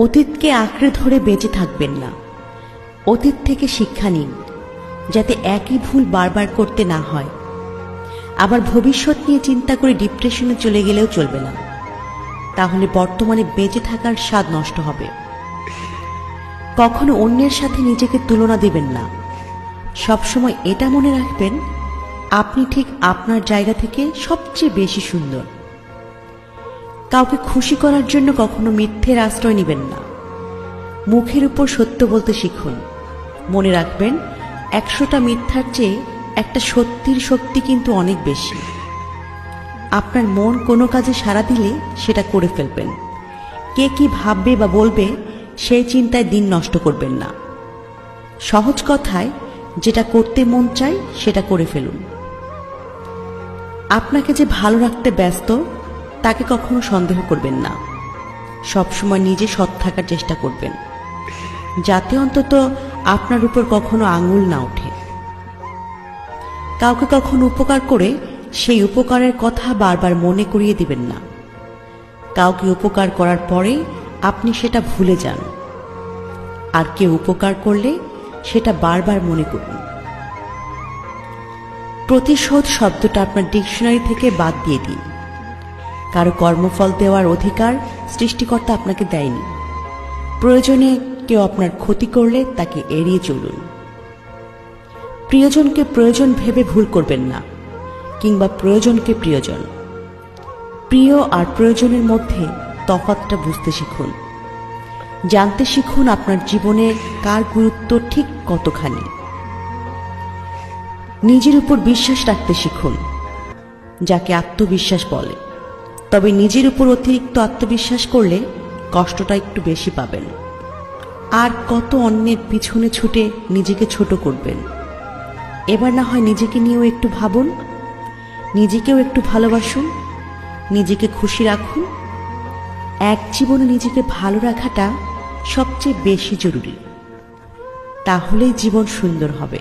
অতীতকে আঁকড়ে ধরে বেঁচে থাকবেন না। অতীত থেকে শিক্ষা নিন, যাতে একই ভুল বারবার করতে না হয়। আবার ভবিষ্যৎ নিয়ে চিন্তা করে ডিপ্রেশনে চলে গেলেও চলবে না, তাহলে বর্তমানে বেঁচে থাকার স্বাদ নষ্ট হবে। কখনো অন্যের সাথে নিজেকে তুলনা দিবেন না। সবসময় এটা মনে রাখবেন, আপনি ঠিক আপনার জায়গা থেকে সবচেয়ে বেশি সুন্দর। কাউকে খুশি করার জন্য কখনো মিথ্যের আশ্রয় নেবেন না। মুখের উপর সত্য বলতে শিখুন। মনে রাখবেন, 100টা মিথ্যার চেয়ে একটা সত্যির শক্তি কিন্তু অনেক বেশি। আপনার মন কোনো কাজে সাড়া দিলে সেটা করে ফেলবেন। কে কি ভাববে বা বলবে সেই চিন্তায় দিন নষ্ট করবেন না। সহজ কথায়, যেটা করতে মন চায় সেটা করে ফেলুন। আপনাকে যে ভালো রাখতে ব্যস্ত, তাকে কখনো সন্দেহ করবেন না। সবসময় নিজে সৎ থাকার চেষ্টা করবেন, যাতে অন্তত আপনার উপর কখনো আঙুল না ওঠে। কাউকে কখনো উপকার করে সেই উপকারের কথা বারবার মনে করিয়ে দিবেন না। কাউকে উপকার করার পরে আপনি সেটা ভুলে যান, আর কেউ উপকার করলে সেটা বারবার মনে করুন। প্রতিশোধ শব্দটা আপনার ডিকশনারি থেকে বাদ দিয়ে দিন। কারো কর্মফল দেওয়ার অধিকার সৃষ্টিকর্তা আপনাকে দেয়নি। প্রয়োজনে কেউ আপনার ক্ষতি করলে তাকে এড়িয়ে চলুন। প্রিয়জনকে প্রয়োজন ভেবে ভুল করবেন না, কিংবা প্রয়োজনকে প্রিয়জন। প্রিয় আর প্রয়োজনের মধ্যে তফাৎটা বুঝতে শিখুন। জানতে শিখুন আপনার জীবনে কার গুরুত্ব ঠিক কতখানি। নিজের উপর বিশ্বাস রাখতে শিখুন, যাকে আত্মবিশ্বাস বলে। তবে নিজের উপর অতিরিক্ত আত্মবিশ্বাস করলে কষ্টটা একটু বেশি পাবেন। আর কত অন্যের পিছনে ছুটে নিজেকে ছোট করবেন। এবার না হয় নিজেকে নিয়েও একটু ভাবুন, নিজেকেও একটু ভালোবাসুন, নিজেকে খুশি রাখুন। এক জীবনে নিজেকে ভালো রাখাটা সবচেয়ে বেশি জরুরি। তাহলেই জীবন সুন্দর হবে।